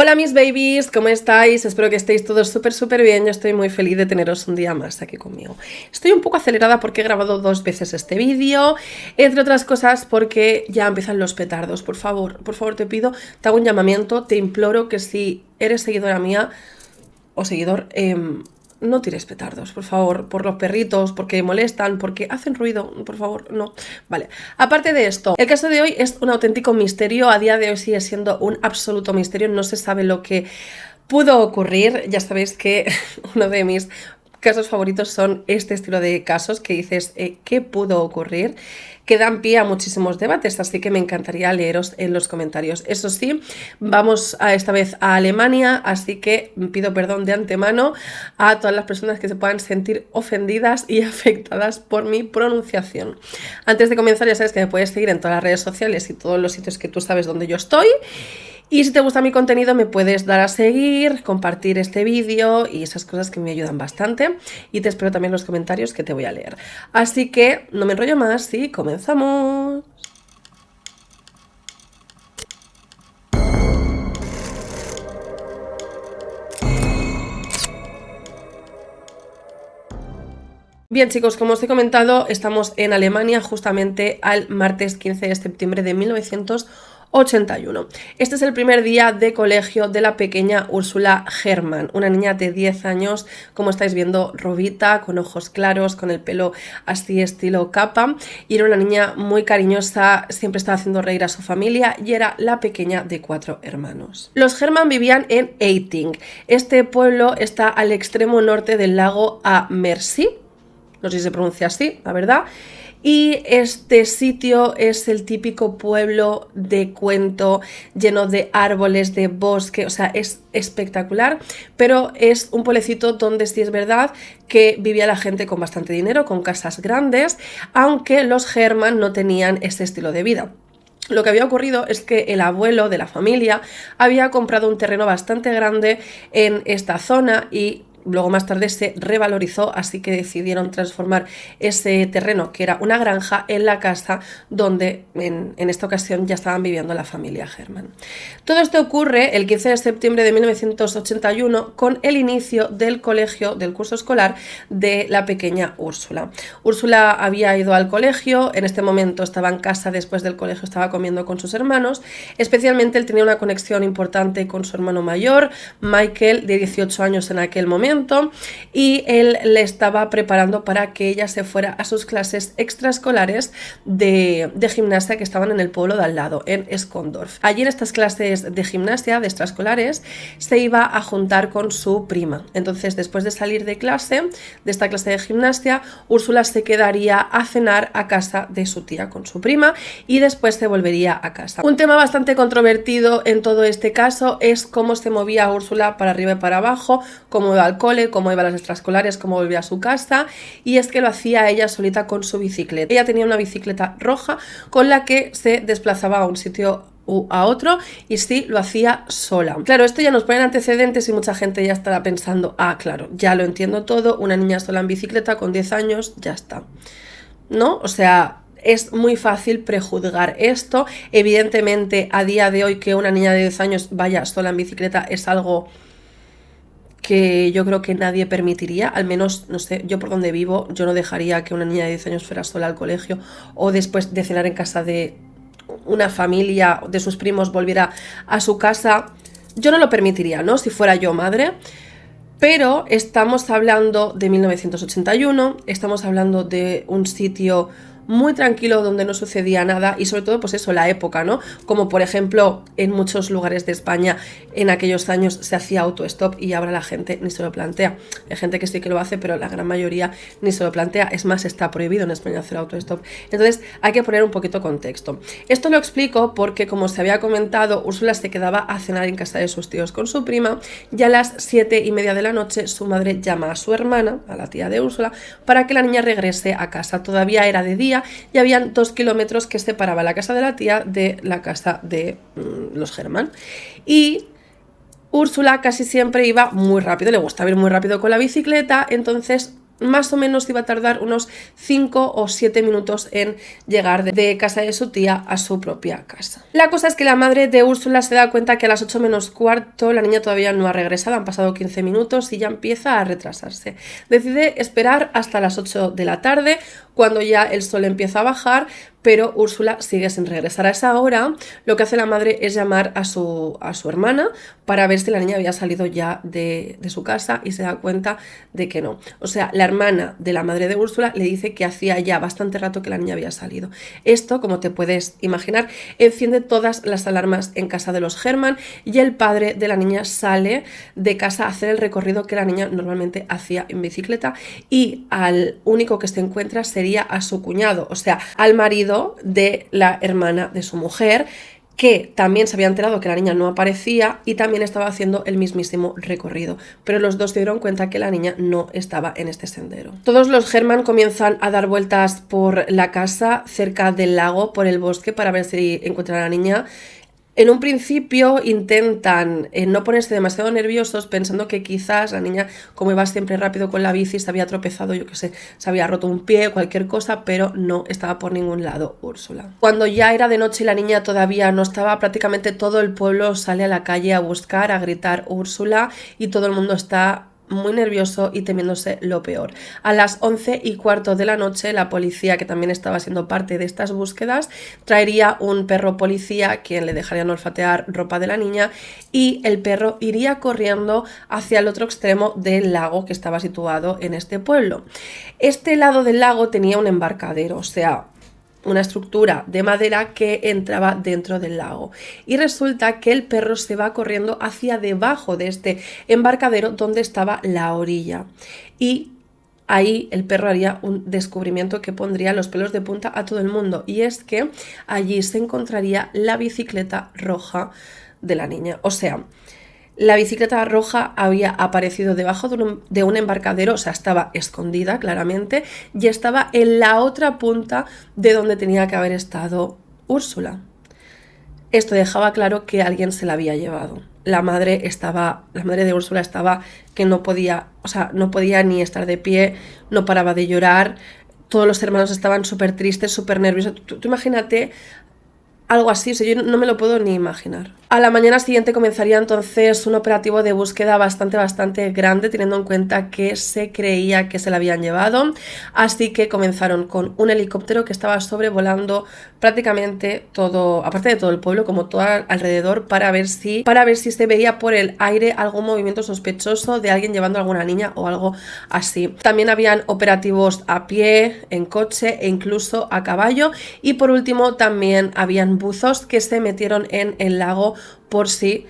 Hola mis babies, ¿cómo estáis? Espero que estéis todos súper bien. Yo estoy muy feliz de teneros un día más aquí conmigo. Estoy un poco acelerada porque he grabado 2 veces este vídeo, entre otras cosas porque ya empiezan los petardos. Por favor te pido, te hago un llamamiento, te imploro que si eres seguidora mía o seguidor, no tires petardos, por favor, por los perritos, porque molestan, porque hacen ruido, por favor, no. Vale, aparte de esto, el caso de hoy es un auténtico misterio, a día de hoy sigue siendo un absoluto misterio, no se sabe lo que pudo ocurrir. Ya sabéis que uno de mis casos favoritos son este estilo de casos que dices, ¿qué pudo ocurrir? Que dan pie a muchísimos debates, así que me encantaría leeros en los comentarios. Eso sí, vamos esta vez a Alemania, así que pido perdón de antemano a todas las personas que se puedan sentir ofendidas y afectadas por mi pronunciación. Antes de comenzar, ya sabes que me puedes seguir en todas las redes sociales y todos los sitios que tú sabes donde yo estoy. Y si te gusta mi contenido me puedes dar a seguir, compartir este vídeo y esas cosas que me ayudan bastante. Y te espero también en los comentarios que te voy a leer. Así que no me enrollo más y comenzamos. Bien chicos, como os he comentado, estamos en Alemania justamente al martes 15 de septiembre de 1981. Este es el primer día de colegio de la pequeña Úrsula Hermann, una niña de 10 años, como estáis viendo, robita, con ojos claros, con el pelo así estilo capa, y era una niña muy cariñosa, siempre estaba haciendo reír a su familia y era la pequeña de 4 hermanos. Los Hermann vivían en Eiting. Este pueblo está al extremo norte del lago Ammersee. No sé si se pronuncia así, la verdad. Y este sitio es el típico pueblo de cuento, lleno de árboles, de bosque, o sea, es espectacular, pero es un pueblecito donde sí es verdad que vivía la gente con bastante dinero, con casas grandes, aunque los Hermann no tenían este estilo de vida. Lo que había ocurrido es que el abuelo de la familia había comprado un terreno bastante grande en esta zona y luego más tarde se revalorizó, así que decidieron transformar ese terreno, que era una granja, en la casa donde en esta ocasión ya estaban viviendo la familia Hermann. Todo esto ocurre el 15 de septiembre de 1981 con el inicio del colegio, del curso escolar de la pequeña Úrsula. Úrsula había ido al colegio, en este momento estaba en casa, después del colegio estaba comiendo con sus hermanos, especialmente él tenía una conexión importante con su hermano mayor, Michael, de 18 años en aquel momento, y él le estaba preparando para que ella se fuera a sus clases extraescolares de gimnasia que estaban en el pueblo de al lado, en Skondorf. Allí en estas clases de gimnasia, de extraescolares, se iba a juntar con su prima. Entonces, después de salir de clase, de esta clase de gimnasia, Úrsula se quedaría a cenar a casa de su tía con su prima y después se volvería a casa. Un tema bastante controvertido en todo este caso es cómo se movía Úrsula para arriba y para abajo, cómo iba al cole, cómo iba a las extraescolares, cómo volvía a su casa, y es que lo hacía ella solita con su bicicleta. Ella tenía una bicicleta roja con la que se desplazaba a un sitio u a otro y sí, lo hacía sola. Claro, esto ya nos pone en antecedentes y mucha gente ya estará pensando, claro, ya lo entiendo todo, una niña sola en bicicleta con 10 años, ya está. ¿No? O sea, es muy fácil prejuzgar esto. Evidentemente, a día de hoy que una niña de 10 años vaya sola en bicicleta es algo que yo creo que nadie permitiría, al menos, no sé, yo por donde vivo, yo no dejaría que una niña de 10 años fuera sola al colegio o después de cenar en casa de una familia, de sus primos, volviera a su casa. Yo no lo permitiría, ¿no? Si fuera yo madre. Pero estamos hablando de 1981, estamos hablando de un sitio muy tranquilo donde no sucedía nada y sobre todo pues eso, la época, ¿no? Como por ejemplo en muchos lugares de España en aquellos años se hacía autostop y ahora la gente ni se lo plantea. Hay gente que sí que lo hace, pero la gran mayoría ni se lo plantea. Es más, está prohibido en España hacer autostop. Entonces hay que poner un poquito contexto. Esto lo explico porque, como se había comentado, Úrsula se quedaba a cenar en casa de sus tíos con su prima y a las 7:30 de la noche su madre llama a su hermana, a la tía de Úrsula, para que la niña regrese a casa. Todavía era de día y habían 2 kilómetros que separaba la casa de la tía de la casa de los Hermann. Y Úrsula casi siempre iba muy rápido, le gustaba ir muy rápido con la bicicleta, entonces más o menos iba a tardar unos 5 o 7 minutos en llegar de casa de su tía a su propia casa. La cosa es que la madre de Úrsula se da cuenta que a las 8 menos cuarto la niña todavía no ha regresado, han pasado 15 minutos y ya empieza a retrasarse. Decide esperar hasta las 8 de la tarde, cuando ya el sol empieza a bajar, pero Úrsula sigue sin regresar. A esa hora lo que hace la madre es llamar a su hermana para ver si la niña había salido ya de su casa, y se da cuenta de que no. O sea, la hermana de la madre de Úrsula le dice que hacía ya bastante rato que la niña había salido. Esto, como te puedes imaginar, enciende todas las alarmas en casa de los Herman, y el padre de la niña sale de casa a hacer el recorrido que la niña normalmente hacía en bicicleta, y al único que se encuentra sería a su cuñado, o sea, al marido de la hermana de su mujer, que también se había enterado que la niña no aparecía y también estaba haciendo el mismísimo recorrido, pero los dos se dieron cuenta que la niña no estaba en este sendero. Todos los Herman comienzan a dar vueltas por la casa, cerca del lago, por el bosque, para ver si encuentran a la niña. En un principio intentan no ponerse demasiado nerviosos, pensando que quizás la niña, como iba siempre rápido con la bici, se había tropezado, yo que sé, se había roto un pie o cualquier cosa, pero no estaba por ningún lado Úrsula. Cuando ya era de noche y la niña todavía no estaba, prácticamente todo el pueblo sale a la calle a buscar, a gritar Úrsula, y todo el mundo está muy nervioso y temiéndose lo peor. A las 11:15 de la noche, la policía, que también estaba siendo parte de estas búsquedas, traería un perro policía, quien le dejarían olfatear ropa de la niña, y el perro iría corriendo hacia el otro extremo del lago que estaba situado en este pueblo. Este lado del lago tenía un embarcadero, o sea, una estructura de madera que entraba dentro del lago, y resulta que el perro se va corriendo hacia debajo de este embarcadero donde estaba la orilla, y ahí el perro haría un descubrimiento que pondría los pelos de punta a todo el mundo, y es que allí se encontraría la bicicleta roja de la niña. O sea, la bicicleta roja había aparecido debajo de un embarcadero, o sea, estaba escondida claramente, y estaba en la otra punta de donde tenía que haber estado Úrsula. Esto dejaba claro que alguien se la había llevado. La madre de Úrsula estaba que no podía, o sea, no podía ni estar de pie, no paraba de llorar. Todos los hermanos estaban súper tristes, súper nerviosos. Tú imagínate algo así, o sea, yo no me lo puedo ni imaginar. A la mañana siguiente comenzaría entonces un operativo de búsqueda bastante grande, teniendo en cuenta que se creía que se la habían llevado. Así que comenzaron con un helicóptero que estaba sobrevolando prácticamente todo, aparte de todo el pueblo, como todo alrededor, para ver si se veía por el aire algún movimiento sospechoso de alguien llevando a alguna niña o algo así. También habían operativos a pie, en coche e incluso a caballo. Y por último también habían buzos que se metieron en el lago por si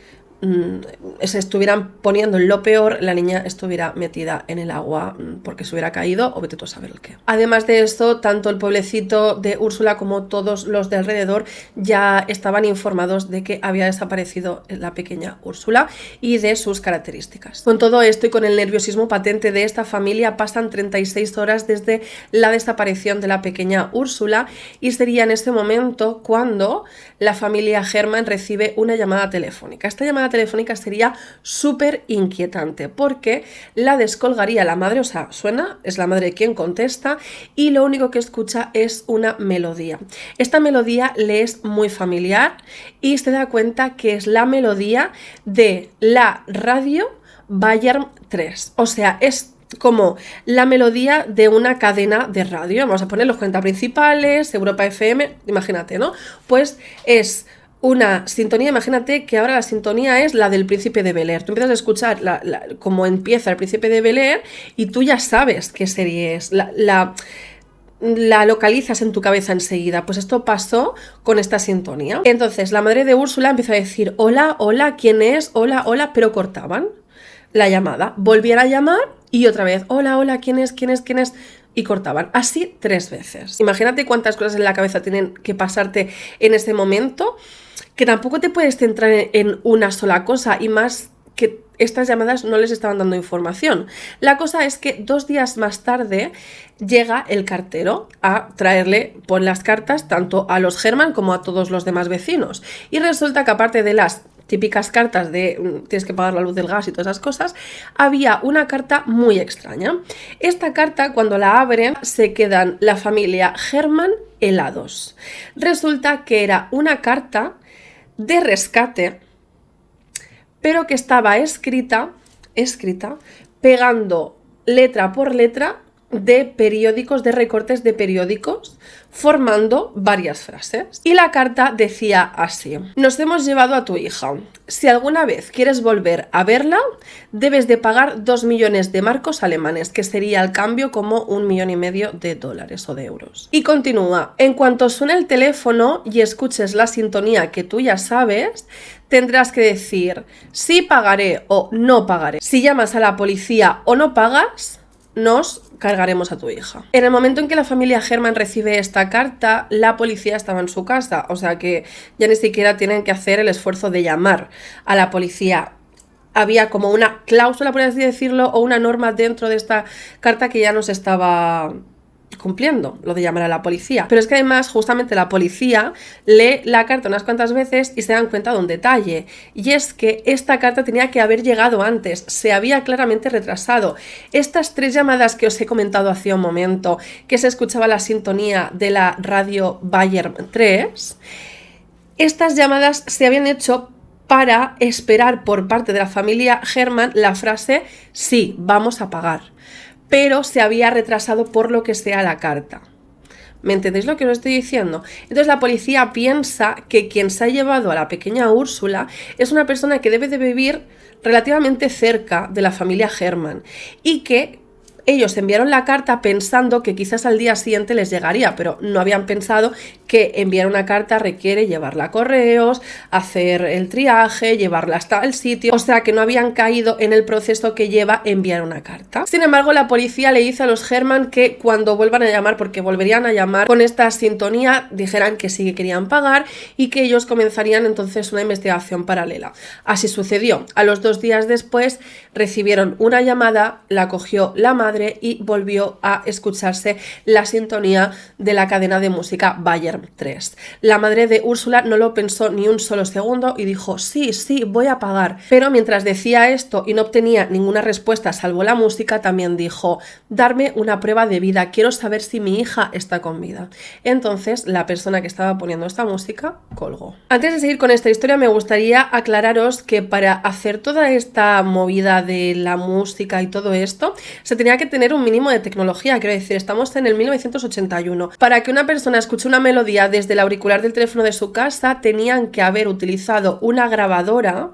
se estuvieran poniendo en lo peor, la niña estuviera metida en el agua porque se hubiera caído o vete tú a saber el qué. Además de esto, tanto el pueblecito de Úrsula como todos los de alrededor ya estaban informados de que había desaparecido la pequeña Úrsula y de sus características. Con todo esto y con el nerviosismo patente de esta familia, pasan 36 horas desde la desaparición de la pequeña Úrsula, y sería en este momento cuando la familia Herman recibe una llamada telefónica. Esta llamada telefónica sería súper inquietante porque la descolgaría la madre, o sea, suena, es la madre quien contesta, y lo único que escucha es una melodía. Esta melodía le es muy familiar y se da cuenta que es la melodía de la radio Bayern 3, o sea, es como la melodía de una cadena de radio. Vamos a poner los 40 principales, Europa FM, imagínate, ¿no? Pues es una sintonía, imagínate que ahora la sintonía es la del Príncipe de Bel-Air. Tú empiezas a escuchar cómo empieza el Príncipe de Bel-Air y tú ya sabes qué serie es, la localizas en tu cabeza enseguida. Pues esto pasó con esta sintonía. Entonces la madre de Úrsula empieza a decir hola, hola, ¿quién es? Hola, hola, pero cortaban la llamada. Volvían a llamar y otra vez hola, hola, ¿quién es? ¿Quién es? ¿Quién es? Y cortaban, así 3 veces. Imagínate cuántas cosas en la cabeza tienen que pasarte en ese momento, que tampoco te puedes centrar en una sola cosa, y más que estas llamadas no les estaban dando información. La cosa es que 2 días más tarde llega el cartero a traerle por las cartas tanto a los Herman como a todos los demás vecinos, y resulta que aparte de las típicas cartas de tienes que pagar la luz del gas y todas esas cosas, había una carta muy extraña. Esta carta, cuando la abren, se quedan la familia Herman helados. Resulta que era una carta de rescate, pero que estaba escrita pegando letra por letra de periódicos, de recortes de periódicos, formando varias frases. Y la carta decía así: nos hemos llevado a tu hija. Si alguna vez quieres volver a verla, debes de pagar 2 millones de marcos alemanes, que sería al cambio como 1,5 millones de dólares o de euros. Y continúa: en cuanto suene el teléfono y escuches la sintonía que tú ya sabes, tendrás que decir sí pagaré o no pagaré. Si llamas a la policía o no pagas, nos cargaremos a tu hija. En el momento en que la familia Herman recibe esta carta, la policía estaba en su casa, o sea que ya ni siquiera tienen que hacer el esfuerzo de llamar a la policía. Había como una cláusula, por así decirlo, o una norma dentro de esta carta que ya no se estaba cumpliendo, lo de llamar a la policía. Pero es que además justamente la policía lee la carta unas cuantas veces y se dan cuenta de un detalle, y es que esta carta tenía que haber llegado antes, se había claramente retrasado. Estas 3 llamadas que os he comentado hace un momento, que se escuchaba la sintonía de la radio Bayern 3, estas llamadas se habían hecho para esperar por parte de la familia Herman la frase sí, vamos a pagar, pero se había retrasado por lo que sea la carta. ¿Me entendéis lo que os estoy diciendo? Entonces la policía piensa que quien se ha llevado a la pequeña Úrsula es una persona que debe de vivir relativamente cerca de la familia Herman y que ellos enviaron la carta pensando que quizás al día siguiente les llegaría, pero no habían pensado que enviar una carta requiere llevarla a correos, hacer el triaje, llevarla hasta el sitio, o sea que no habían caído en el proceso que lleva enviar una carta. Sin embargo, la policía le dice a los Herman que cuando vuelvan a llamar, porque volverían a llamar con esta sintonía, dijeran que sí que querían pagar y que ellos comenzarían entonces una investigación paralela. Así sucedió. A los 2 días después recibieron una llamada, la cogió la madre y volvió a escucharse la sintonía de la cadena de música Bayern 3. La madre de Úrsula no lo pensó ni un solo segundo y dijo sí, voy a pagar. Pero mientras decía esto y no obtenía ninguna respuesta salvo la música, también dijo: darme una prueba de vida, quiero saber si mi hija está con vida. Entonces la persona que estaba poniendo esta música colgó. Antes de seguir con esta historia, me gustaría aclararos que para hacer toda esta movida de la música y todo esto, se tenía que tener un mínimo de tecnología. Quiero decir, estamos en el 1981. Para que una persona escuche una melodía desde el auricular del teléfono de su casa, tenían que haber utilizado una grabadora,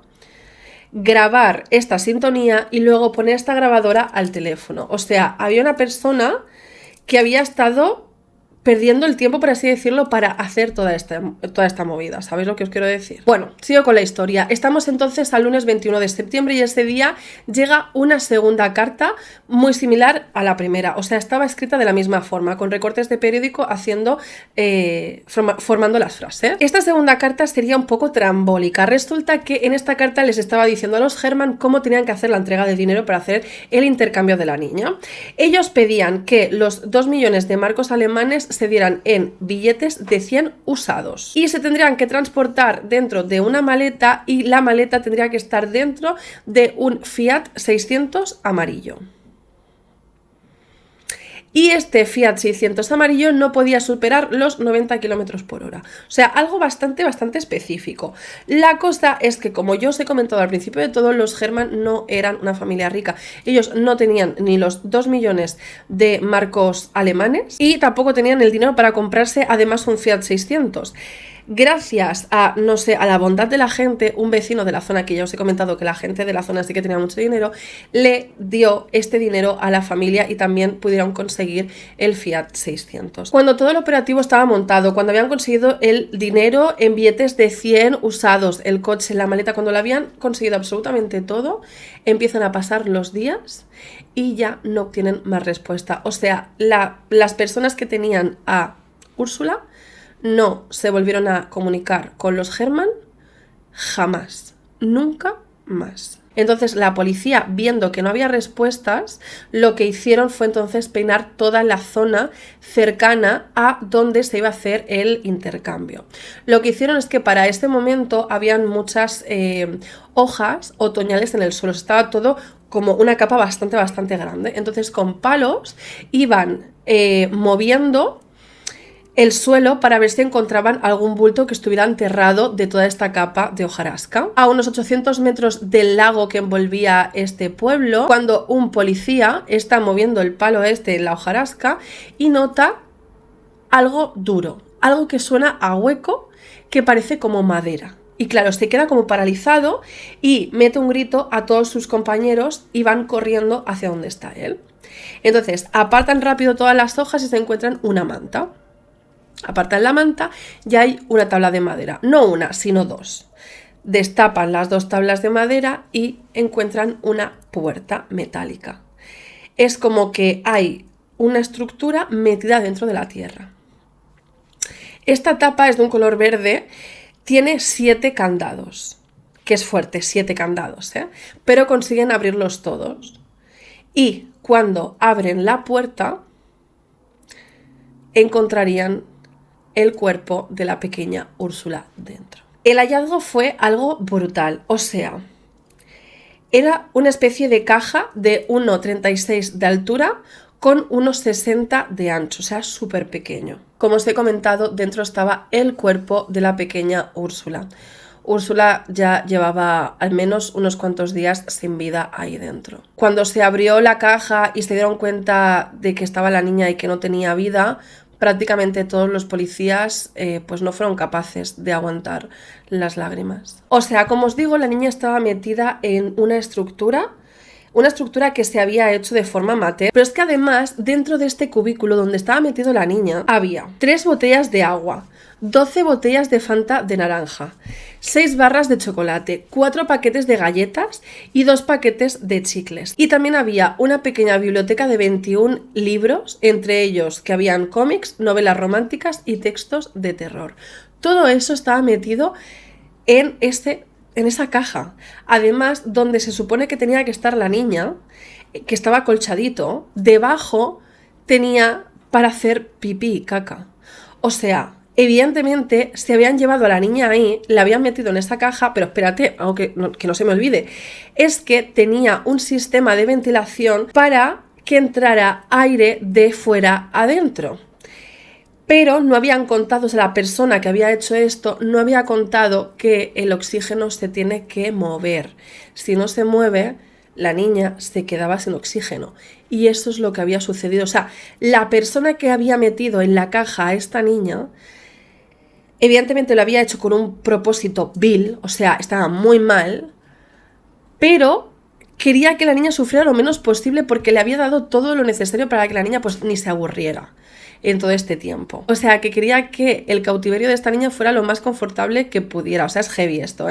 grabar esta sintonía y luego poner esta grabadora al teléfono. O sea, había una persona que había estado perdiendo el tiempo, por así decirlo, para hacer toda esta movida. ¿Sabéis lo que os quiero decir? Bueno, sigo con la historia. Estamos entonces al lunes 21 de septiembre y ese día llega una segunda carta muy similar a la primera. O sea, estaba escrita de la misma forma, con recortes de periódico formando las frases. Esta segunda carta sería un poco trambólica. Resulta que en esta carta les estaba diciendo a los Herman cómo tenían que hacer la entrega de dinero para hacer el intercambio de la niña. Ellos pedían que los 2 millones de marcos alemanes se dieran en billetes de 100 usados y se tendrían que transportar dentro de una maleta y la maleta tendría que estar dentro de un Fiat 600 amarillo. Y este Fiat 600 amarillo no podía superar los 90 km por hora. O sea, algo bastante específico. La cosa es que, como yo os he comentado al principio de todo, los Herman no eran una familia rica. Ellos no tenían ni los 2 millones de marcos alemanes y tampoco tenían el dinero para comprarse además un Fiat 600. Gracias a, no sé, a la bondad de la gente, un vecino de la zona, que ya os he comentado que la gente de la zona sí que tenía mucho dinero, le dio este dinero a la familia y también pudieron conseguir el Fiat 600. Cuando todo el operativo estaba montado, cuando habían conseguido el dinero en billetes de 100 usados, el coche, la maleta, cuando lo habían conseguido absolutamente todo, empiezan a pasar los días y ya no obtienen más respuesta. O sea, las personas que tenían a Úrsula no se volvieron a comunicar con los Herman jamás, nunca más. Entonces la policía, viendo que no había respuestas, lo que hicieron fue entonces peinar toda la zona cercana a donde se iba a hacer el intercambio. Lo que hicieron es que para este momento habían muchas hojas otoñales en el suelo, estaba todo como una capa bastante grande. Entonces con palos iban moviendo el suelo para ver si encontraban algún bulto que estuviera enterrado de toda esta capa de hojarasca. A unos 800 metros del lago que envolvía este pueblo, cuando un policía está moviendo el palo en la hojarasca y nota algo duro, algo que suena a hueco, que parece como madera. Y claro, se queda como paralizado y mete un grito a todos sus compañeros y van corriendo hacia donde está él. Entonces apartan rápido todas las hojas y se encuentran una manta. Apartan la manta y hay una tabla de madera, no una, sino dos. Destapan las dos tablas de madera y encuentran una puerta metálica. Es como que hay una estructura metida dentro de la tierra. Esta tapa es de un color verde, tiene 7 candados, que es fuerte, 7 candados, pero consiguen abrirlos todos. Y cuando abren la puerta, encontrarían el cuerpo de la pequeña Úrsula dentro. El hallazgo fue algo brutal, o sea, era una especie de caja de 1,36 de altura con unos 60 de ancho, o sea, súper pequeño. Como os he comentado, dentro estaba el cuerpo de la pequeña Úrsula. Úrsula ya llevaba al menos unos cuantos días sin vida ahí dentro. Cuando se abrió la caja y se dieron cuenta de que estaba la niña y que no tenía vida, prácticamente todos los policías pues no fueron capaces de aguantar las lágrimas. O sea, como os digo, la niña estaba metida en una estructura que se había hecho de forma amateur, pero es que además dentro de este cubículo donde estaba metido la niña había 3 botellas de agua, 12 botellas de Fanta de naranja, 6 barras de chocolate, 4 paquetes de galletas y 2 paquetes de chicles. Y también había una pequeña biblioteca de 21 libros, entre ellos que habían cómics, novelas románticas y textos de terror. Todo eso estaba metido en esa caja. Además, donde se supone que tenía que estar la niña, que estaba acolchadito, debajo tenía para hacer pipí y caca. O sea, evidentemente se habían llevado a la niña ahí, la habían metido en esa caja, pero espérate, algo que no se me olvide, es que tenía un sistema de ventilación para que entrara aire de fuera adentro. Pero no habían contado, o sea, la persona que había hecho esto no había contado que el oxígeno se tiene que mover. Si no se mueve, la niña se quedaba sin oxígeno. Y eso es lo que había sucedido. O sea, la persona que había metido en la caja a esta niña, evidentemente lo había hecho con un propósito vil, o sea, estaba muy mal, pero quería que la niña sufriera lo menos posible porque le había dado todo lo necesario para que la niña pues ni se aburriera en todo este tiempo. O sea, que quería que el cautiverio de esta niña fuera lo más confortable que pudiera. O sea, es heavy esto,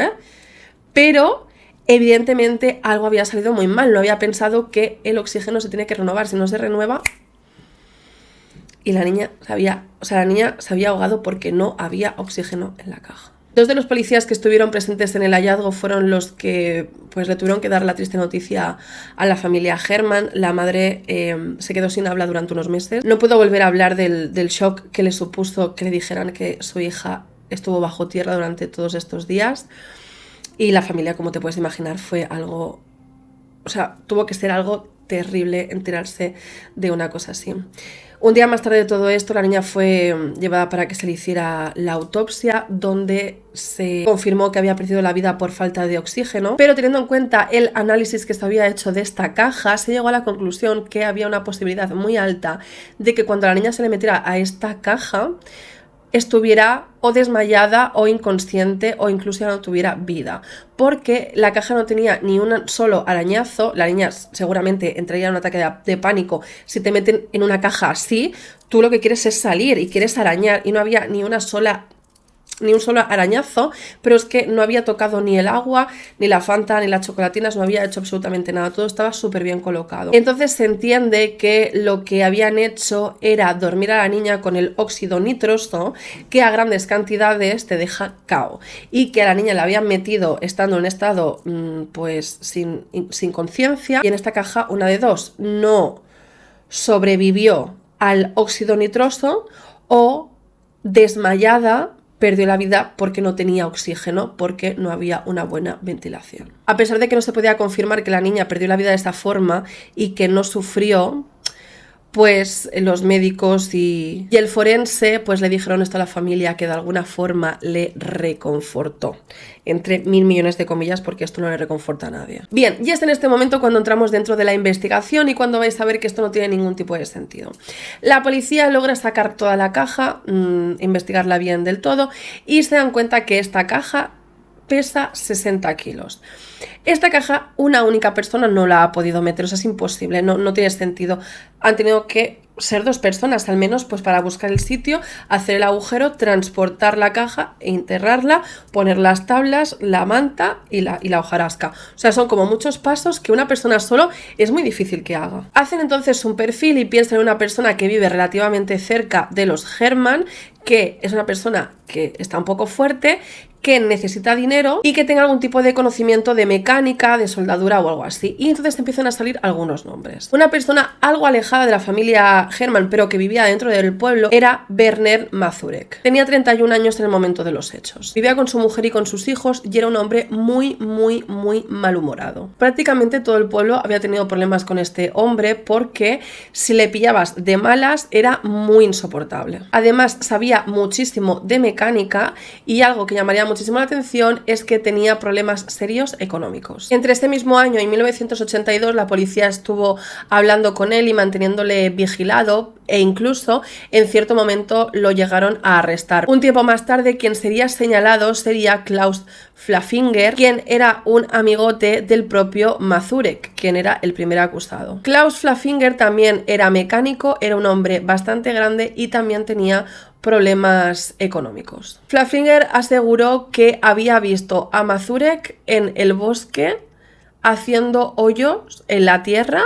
Pero, evidentemente, algo había salido muy mal. No había pensado que el oxígeno se tiene que renovar. Si no se renueva... Y la niña se había ahogado porque no había oxígeno en la caja. 2 de los policías que estuvieron presentes en el hallazgo fueron los que pues le tuvieron que dar la triste noticia a la familia Herman. La madre se quedó sin habla durante unos meses. No pudo volver a hablar del shock que le supuso que le dijeran que su hija estuvo bajo tierra durante todos estos días. Y la familia, como te puedes imaginar, fue algo... O sea, tuvo que ser algo terrible enterarse de una cosa así. Un día más tarde de todo esto, la niña fue llevada para que se le hiciera la autopsia, donde se confirmó que había perdido la vida por falta de oxígeno, pero teniendo en cuenta el análisis que se había hecho de esta caja, se llegó a la conclusión que había una posibilidad muy alta de que cuando la niña se le metiera a esta caja, estuviera o desmayada o inconsciente o incluso no tuviera vida, porque la caja no tenía ni un solo arañazo. La niña seguramente entraría en un ataque de pánico. Si te meten en una caja así, tú lo que quieres es salir y quieres arañar, y no había ni una sola ni un solo arañazo, pero es que no había tocado ni el agua, ni la Fanta, ni las chocolatinas, no había hecho absolutamente nada, todo estaba súper bien colocado. Entonces se entiende que lo que habían hecho era dormir a la niña con el óxido nitroso, que a grandes cantidades te deja KO, y que a la niña la habían metido estando en estado pues sin conciencia, y en esta caja una de dos: no sobrevivió al óxido nitroso, o desmayada perdió la vida porque no tenía oxígeno, porque no había una buena ventilación. A pesar de que no se podía confirmar que la niña perdió la vida de esta forma y que no sufrió, pues los médicos y el forense pues le dijeron esto a la familia, que de alguna forma le reconfortó, entre mil millones de comillas, porque esto no le reconforta a nadie. Bien, y es en este momento cuando entramos dentro de la investigación y cuando vais a ver que esto no tiene ningún tipo de sentido. La policía logra sacar toda la caja, investigarla bien del todo, y se dan cuenta que esta caja pesa 60 kilos. Esta caja una única persona no la ha podido meter, o sea, es imposible, no tiene sentido. Han tenido que ser dos personas al menos, pues para buscar el sitio, hacer el agujero, transportar la caja, enterrarla, poner las tablas, la manta y la hojarasca. O sea, son como muchos pasos que una persona solo es muy difícil que haga. Hacen entonces un perfil y piensan en una persona que vive relativamente cerca de los Herman, que es una persona que está un poco fuerte, que necesita dinero y que tenga algún tipo de conocimiento de mecánica, de soldadura o algo así. Y entonces empiezan a salir algunos nombres. Una persona algo alejada de la familia Herman, pero que vivía dentro del pueblo, era Werner Mazurek. Tenía 31 años en el momento de los hechos. Vivía con su mujer y con sus hijos y era un hombre muy malhumorado. Prácticamente todo el pueblo había tenido problemas con este hombre, porque si le pillabas de malas era muy insoportable. Además, sabía muchísimo de mecánica, y algo que llamaría muchísimo la atención es que tenía problemas serios económicos. Entre este mismo año y 1982 la policía estuvo hablando con él y manteniéndole vigilado, e incluso en cierto momento lo llegaron a arrestar. Un tiempo más tarde, quien sería señalado sería Klaus Flaffinger, quien era un amigote del propio Mazurek, quien era el primer acusado. Klaus Flaffinger también era mecánico, era un hombre bastante grande y también tenía problemas económicos. Flaffinger aseguró que había visto a Mazurek en el bosque haciendo hoyos en la tierra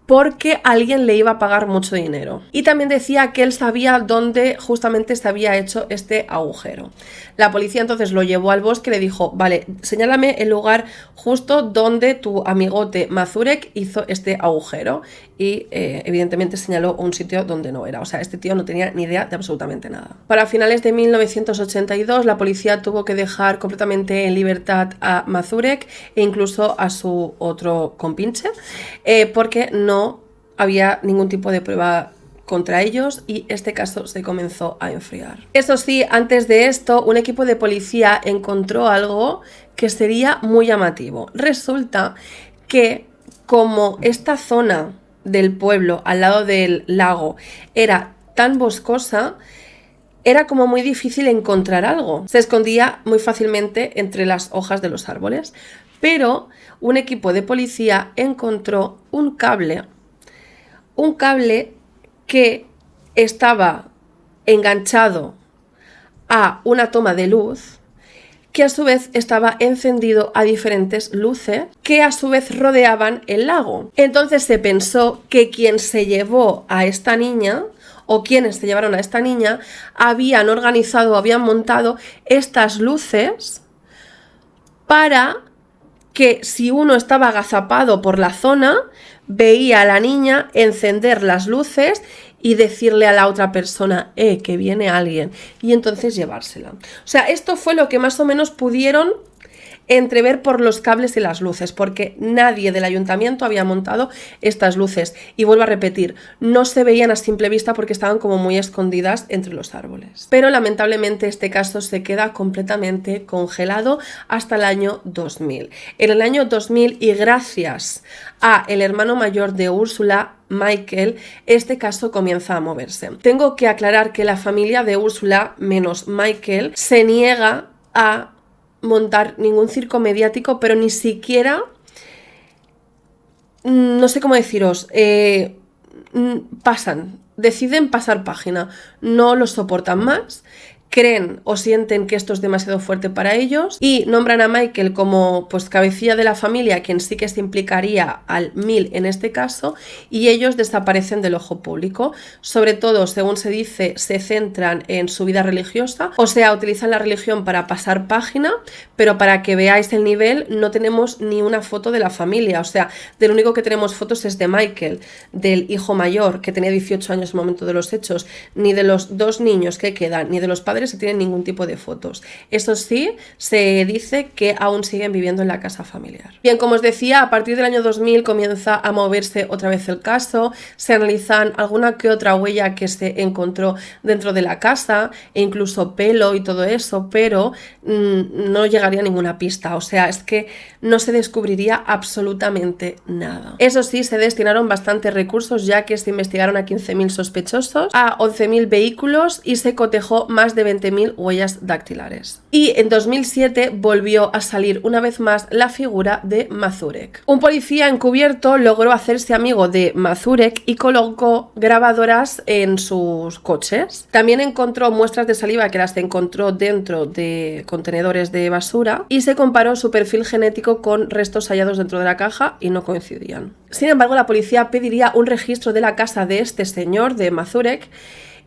porque alguien le iba a pagar mucho dinero. Y también decía que él sabía dónde justamente se había hecho este agujero. La policía entonces lo llevó al bosque y le dijo: vale, señálame el lugar justo donde tu amigote Mazurek hizo este agujero. Y evidentemente señaló un sitio donde no era. O sea, este tío no tenía ni idea de absolutamente nada. Para finales de 1982 la policía tuvo que dejar completamente en libertad a Mazurek e incluso a su otro compinche, porque no había ningún tipo de prueba contra ellos y este caso se comenzó a enfriar. Eso sí, antes de esto, un equipo de policía encontró algo que sería muy llamativo. Resulta que, como esta zona del pueblo al lado del lago era tan boscosa, era como muy difícil encontrar algo. Se escondía muy fácilmente entre las hojas de los árboles, pero un equipo de policía encontró un cable que estaba enganchado a una toma de luz, que a su vez estaba encendido a diferentes luces que a su vez rodeaban el lago. Entonces se pensó que quien se llevó a esta niña, o quienes se llevaron a esta niña, habían organizado, habían montado estas luces para que, si uno estaba agazapado por la zona, veía a la niña encender las luces y decirle a la otra persona, que viene alguien, y entonces llevársela. O sea, esto fue lo que más o menos pudieron entrever por los cables y las luces, porque nadie del ayuntamiento había montado estas luces. Y vuelvo a repetir, no se veían a simple vista porque estaban como muy escondidas entre los árboles. Pero lamentablemente este caso se queda completamente congelado hasta el año 2000. En el año 2000, y gracias a el hermano mayor de Úrsula, Michael, este caso comienza a moverse. Tengo que aclarar que la familia de Úrsula, menos Michael, se niega a montar ningún circo mediático, pero ni siquiera, no sé cómo deciros, deciden pasar página, no lo soportan más, creen o sienten que esto es demasiado fuerte para ellos y nombran a Michael como pues cabecilla de la familia, quien sí que se implicaría al 1000 en este caso, y ellos desaparecen del ojo público. Sobre todo, según se dice, se centran en su vida religiosa, o sea, utilizan la religión para pasar página, pero para que veáis el nivel, no tenemos ni una foto de la familia, o sea, del único que tenemos fotos es de Michael, del hijo mayor, que tenía 18 años en el momento de los hechos, ni de los 2 niños que quedan, ni de los padres se tienen ningún tipo de fotos. Eso sí, se dice que aún siguen viviendo en la casa familiar. Bien, como os decía, a partir del año 2000 comienza a moverse otra vez el caso, se analizan alguna que otra huella que se encontró dentro de la casa, e incluso pelo y todo eso, pero no llegaría a ninguna pista, o sea, es que no se descubriría absolutamente nada. Eso sí, se destinaron bastantes recursos, ya que se investigaron a 15.000 sospechosos, a 11.000 vehículos y se cotejó más de 20.000 huellas dactilares. Y en 2007 volvió a salir una vez más la figura de Mazurek. Un policía encubierto logró hacerse amigo de Mazurek y colocó grabadoras en sus coches. También encontró muestras de saliva que las encontró dentro de contenedores de basura y se comparó su perfil genético con restos hallados dentro de la caja y no coincidían. Sin embargo, la policía pediría un registro de la casa de este señor, de Mazurek,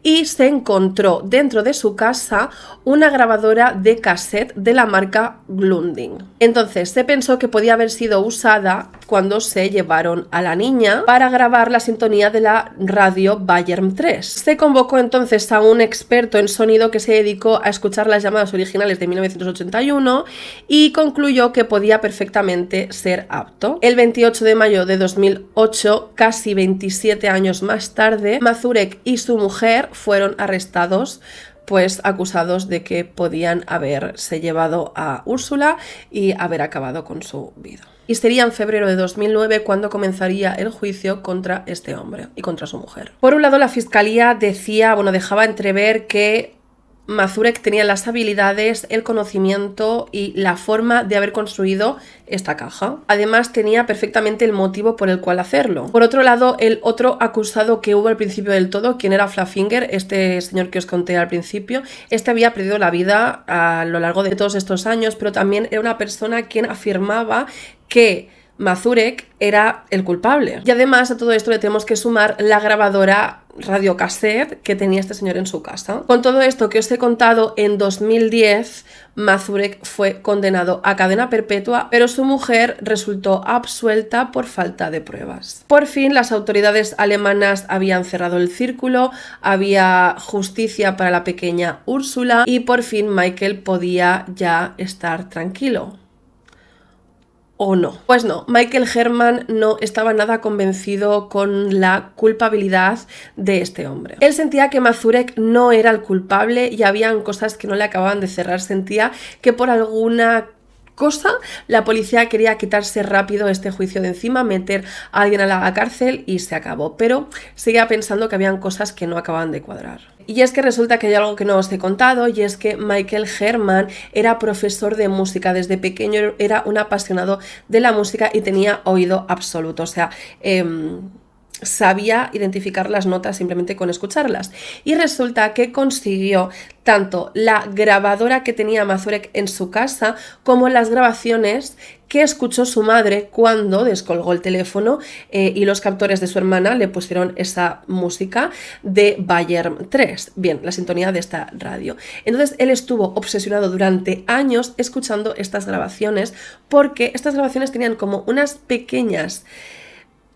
y se encontró dentro de su casa una grabadora de cassette de la marca Glunding. Entonces se pensó que podía haber sido usada cuando se llevaron a la niña para grabar la sintonía de la radio Bayern 3. Se convocó entonces a un experto en sonido que se dedicó a escuchar las llamadas originales de 1981 y concluyó que podía perfectamente ser apto. El 28 de mayo de 2008, casi 27 años más tarde, Mazurek y su mujer fueron arrestados, pues acusados de que podían haberse llevado a Úrsula y haber acabado con su vida. Y sería en febrero de 2009 cuando comenzaría el juicio contra este hombre y contra su mujer. Por un lado, la fiscalía dejaba entrever que Mazurek tenía las habilidades, el conocimiento y la forma de haber construido esta caja. Además, tenía perfectamente el motivo por el cual hacerlo. Por otro lado, el otro acusado que hubo al principio del todo, quien era Flaffinger, este señor que os conté al principio, este había perdido la vida a lo largo de todos estos años, pero también era una persona quien afirmaba que Mazurek era el culpable. Y además a todo esto le tenemos que sumar la grabadora radiocassette que tenía este señor en su casa. Con todo esto que os he contado, en 2010 Mazurek fue condenado a cadena perpetua, pero su mujer resultó absuelta por falta de pruebas. Por fin las autoridades alemanas habían cerrado el círculo, había justicia para la pequeña Úrsula y por fin Michael podía ya estar tranquilo. ¿O no? Pues no, Michael Herman no estaba nada convencido con la culpabilidad de este hombre. Él sentía que Mazurek no era el culpable y habían cosas que no le acababan de cerrar. Sentía que por alguna cosa la policía quería quitarse rápido este juicio de encima, meter a alguien a la cárcel y se acabó. Pero seguía pensando que habían cosas que no acababan de cuadrar. Y es que resulta que hay algo que no os he contado, y es que Michael Herman era profesor de música. Desde pequeño era un apasionado de la música y tenía oído absoluto. O sea, sabía identificar las notas simplemente con escucharlas. Y resulta que consiguió tanto la grabadora que tenía Mazurek en su casa como las grabaciones que escuchó su madre cuando descolgó el teléfono y los captores de su hermana le pusieron esa música de Bayern 3, bien, la sintonía de esta radio. Entonces él estuvo obsesionado durante años escuchando estas grabaciones, porque estas grabaciones tenían como unas pequeñas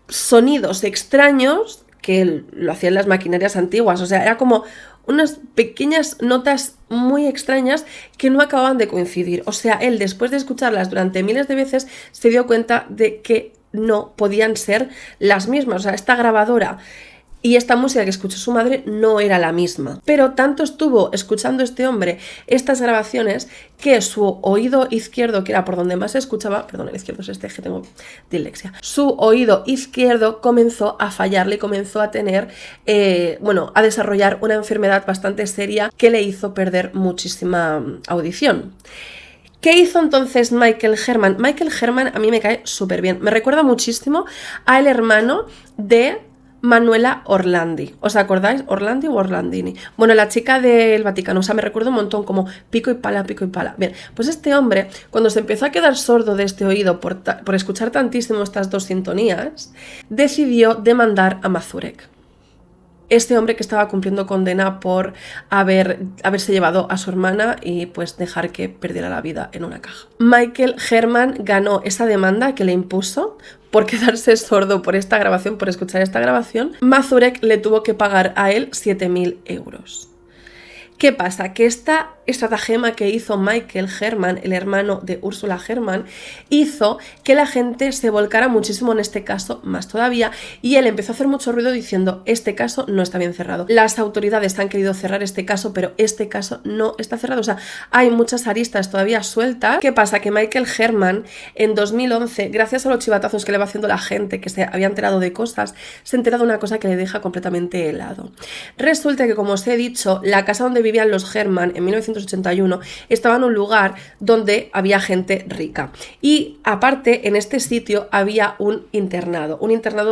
sonidos extraños que lo hacían las maquinarias antiguas, o sea, era como unas pequeñas notas muy extrañas que no acababan de coincidir. O sea, él después de escucharlas durante miles de veces se dio cuenta de que no podían ser las mismas. O sea, esta grabadora y esta música que escuchó su madre no era la misma. Pero tanto estuvo escuchando este hombre estas grabaciones que su oído izquierdo, que era por donde más se escuchaba, perdón, el izquierdo es este, que tengo dislexia, su oído izquierdo comenzó a fallarle y comenzó a tener, a desarrollar una enfermedad bastante seria que le hizo perder muchísima audición. ¿Qué hizo entonces Michael Herman? Michael Herman a mí me cae súper bien. Me recuerda muchísimo al hermano de Manuela Orlandi. ¿Os acordáis? ¿Orlandi o Orlandini? Bueno, la chica del Vaticano, o sea, me recuerdo un montón como pico y pala, pico y pala. Bien, pues este hombre, cuando se empezó a quedar sordo de este oído por escuchar tantísimo estas dos sintonías, decidió demandar a Mazurek. Este hombre que estaba cumpliendo condena por haberse llevado a su hermana y pues dejar que perdiera la vida en una caja. Michael Herman ganó esa demanda que le impuso por quedarse sordo por esta grabación, por escuchar esta grabación. Mazurek le tuvo que pagar a él 7.000 euros. ¿Qué pasa? Que esta estratagema que hizo Michael Herman, el hermano de Ursula Herman, hizo que la gente se volcara muchísimo en este caso, más todavía, y él empezó a hacer mucho ruido diciendo: este caso no está bien cerrado. Las autoridades han querido cerrar este caso, pero este caso no está cerrado. O sea, hay muchas aristas todavía sueltas. ¿Qué pasa? Que Michael Herman, en 2011, gracias a los chivatazos que le va haciendo la gente que se había enterado de cosas, se entera de una cosa que le deja completamente helado. Resulta que, como os he dicho, la casa donde vivían los Herman en 1981 estaba en un lugar donde había gente rica, y aparte en este sitio había un internado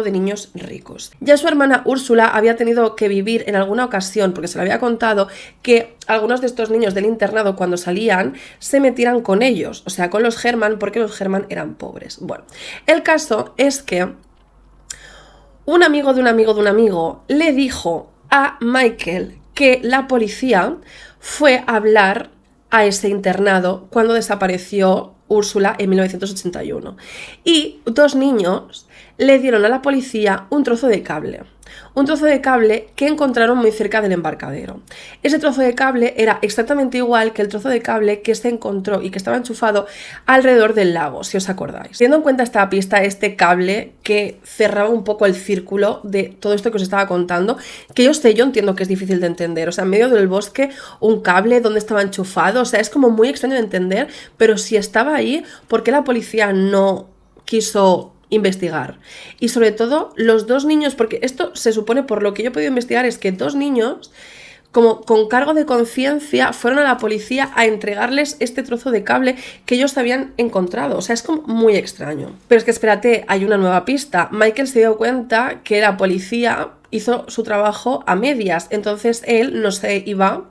de niños ricos. Ya su hermana Úrsula había tenido que vivir en alguna ocasión, porque se le había contado, que algunos de estos niños del internado cuando salían se metieran con ellos, o sea con los Herman, porque los Herman eran pobres. Bueno, el caso es que un amigo de un amigo de un amigo le dijo a Michael que la policía fue a hablar a ese internado cuando desapareció Úrsula en 1981. Y dos niños le dieron a la policía un trozo de cable. Un trozo de cable que encontraron muy cerca del embarcadero. Ese trozo de cable era exactamente igual que el trozo de cable que se encontró y que estaba enchufado alrededor del lago, si os acordáis. Teniendo en cuenta esta pista, este cable que cerraba un poco el círculo de todo esto que os estaba contando, que yo entiendo que es difícil de entender. O sea, en medio del bosque, un cable donde estaba enchufado, o sea, es como muy extraño de entender, pero si estaba ahí, ¿por qué la policía no quiso investigar? Y sobre todo los dos niños, porque esto se supone, por lo que yo he podido investigar, es que dos niños, como con cargo de conciencia, fueron a la policía a entregarles este trozo de cable que ellos habían encontrado. O sea, es como muy extraño. Pero es que espérate, hay una nueva pista. Michael se dio cuenta que la policía hizo su trabajo a medias, entonces él no se iba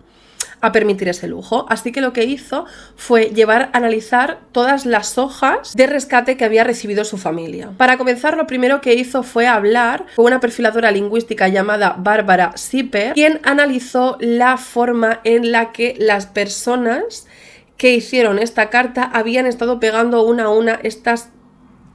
a permitir ese lujo, así que lo que hizo fue llevar a analizar todas las hojas de rescate que había recibido su familia. Para comenzar, lo primero que hizo fue hablar con una perfiladora lingüística llamada Barbara Zipper, quien analizó la forma en la que las personas que hicieron esta carta habían estado pegando una a una estas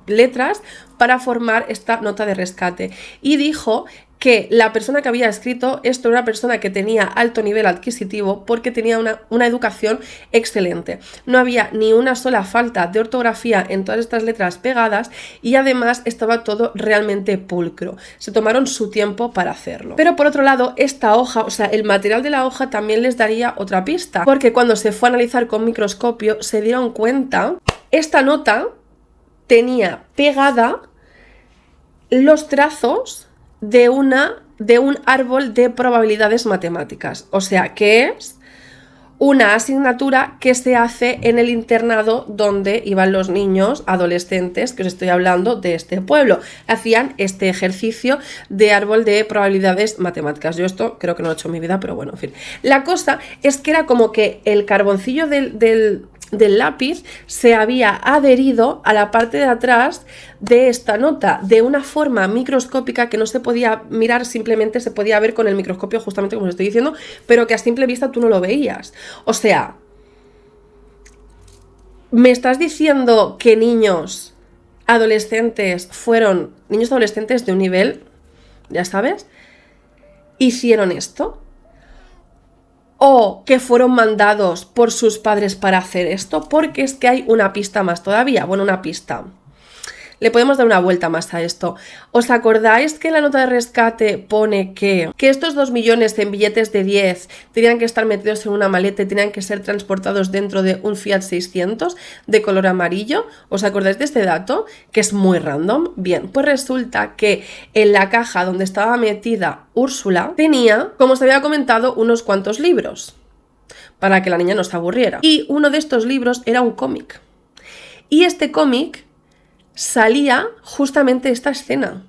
letras para formar esta nota de rescate, y dijo que la persona que había escrito esto era una persona que tenía alto nivel adquisitivo porque tenía una educación excelente. No había ni una sola falta de ortografía en todas estas letras pegadas, y además estaba todo realmente pulcro. Se tomaron su tiempo para hacerlo. Pero por otro lado, esta hoja, o sea, el material de la hoja también les daría otra pista, porque cuando se fue a analizar con microscopio se dieron cuenta, esta nota tenía pegada los trazos de un árbol de probabilidades matemáticas, o sea que es una asignatura que se hace en el internado donde iban los niños adolescentes que os estoy hablando de este pueblo. Hacían este ejercicio de árbol de probabilidades matemáticas. Yo esto creo que no lo he hecho en mi vida, pero bueno, en fin. La cosa es que era como que el carboncillo del lápiz se había adherido a la parte de atrás de esta nota de una forma microscópica que no se podía mirar, simplemente se podía ver con el microscopio, justamente como os estoy diciendo, pero que a simple vista tú no lo veías. O sea, ¿me estás diciendo que niños adolescentes de un nivel, ya sabes, hicieron esto? ¿O que fueron mandados por sus padres para hacer esto? Porque es que hay una pista más todavía. Bueno, una pista. Le podemos dar una vuelta más a esto. ¿Os acordáis que en la nota de rescate pone que estos 2 millones en billetes de 10 tenían que estar metidos en una maleta y tenían que ser transportados dentro de un Fiat 600 de color amarillo? ¿Os acordáis de este dato? Que es muy random. Bien, pues resulta que en la caja donde estaba metida Úrsula tenía, como os había comentado, unos cuantos libros para que la niña no se aburriera. Y uno de estos libros era un cómic. Y este cómic salía justamente esta escena.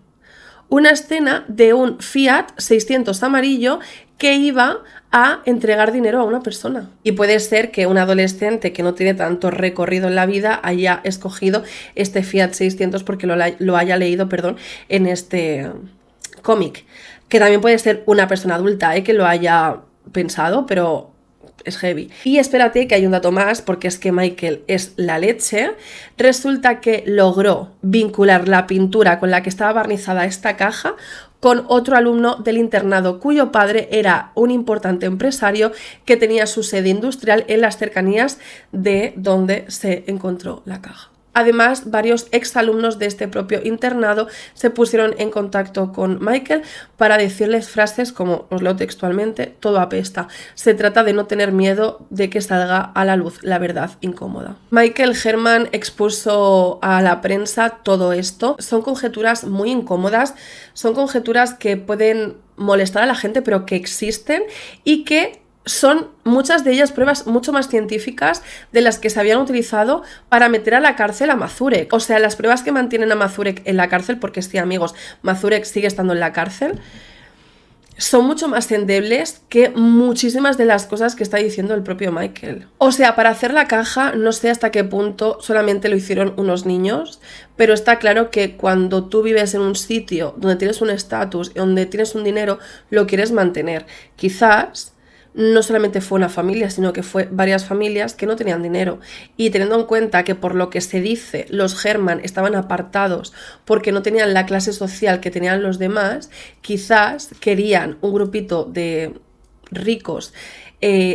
una escena de un Fiat 600 amarillo que iba a entregar dinero a una persona. Y puede ser que un adolescente que no tiene tanto recorrido en la vida haya escogido este Fiat 600 porque lo haya leído, en este cómic. Que también puede ser una persona adulta, que lo haya pensado, pero es heavy. Y espérate que hay un dato más, porque es que Michael es la leche. Resulta que logró vincular la pintura con la que estaba barnizada esta caja con otro alumno del internado cuyo padre era un importante empresario que tenía su sede industrial en las cercanías de donde se encontró la caja. Además, varios exalumnos de este propio internado se pusieron en contacto con Michael para decirles frases como, os leo textualmente, todo apesta. Se trata de no tener miedo de que salga a la luz la verdad incómoda. Michael Herman expuso a la prensa todo esto. Son conjeturas muy incómodas, son conjeturas que pueden molestar a la gente, pero que existen y que son muchas de ellas pruebas mucho más científicas de las que se habían utilizado para meter a la cárcel a Mazurek. O sea, las pruebas que mantienen a Mazurek en la cárcel, porque sí, amigos, Mazurek sigue estando en la cárcel, son mucho más endebles que muchísimas de las cosas que está diciendo el propio Michael. O sea, para hacer la caja, no sé hasta qué punto solamente lo hicieron unos niños, pero está claro que cuando tú vives en un sitio donde tienes un estatus y donde tienes un dinero, lo quieres mantener. Quizás no solamente fue una familia, sino que fue varias familias que no tenían dinero. Y teniendo en cuenta que por lo que se dice, los Herman estaban apartados porque no tenían la clase social que tenían los demás, quizás querían un grupito de ricos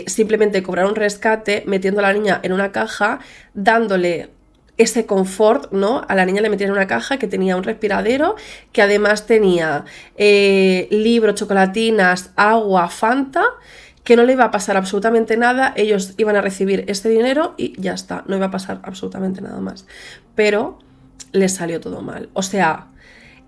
simplemente cobrar un rescate metiendo a la niña en una caja, dándole ese confort, ¿no? A la niña le metían en una caja que tenía un respiradero, que además tenía libros, chocolatinas, agua, Fanta, que no le iba a pasar absolutamente nada, ellos iban a recibir este dinero y ya está, no iba a pasar absolutamente nada más. Pero les salió todo mal. O sea,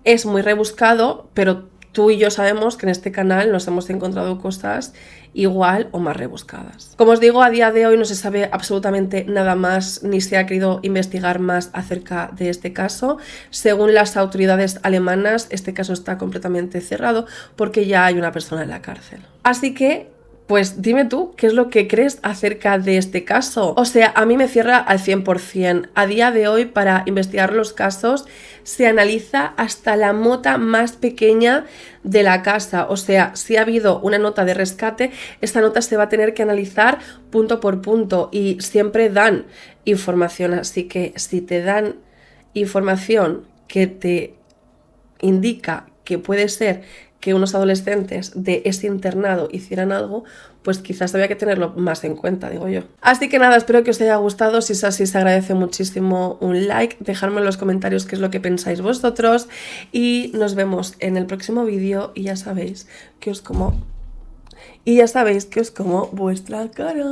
es muy rebuscado, pero tú y yo sabemos que en este canal nos hemos encontrado cosas igual o más rebuscadas. Como os digo, a día de hoy no se sabe absolutamente nada más, ni se ha querido investigar más acerca de este caso. Según las autoridades alemanas, este caso está completamente cerrado porque ya hay una persona en la cárcel. Así que pues dime tú, ¿qué es lo que crees acerca de este caso? O sea, a mí me cierra al 100%. A día de hoy, para investigar los casos, se analiza hasta la mota más pequeña de la casa. O sea, si ha habido una nota de rescate, esta nota se va a tener que analizar punto por punto y siempre dan información. Así que si te dan información que te indica que puede ser que unos adolescentes de ese internado hicieran algo, pues quizás había que tenerlo más en cuenta, digo yo. Así que nada, espero que os haya gustado. Si es así, se agradece muchísimo un like, dejadme en los comentarios qué es lo que pensáis vosotros y nos vemos en el próximo vídeo y ya sabéis que os como vuestra cara.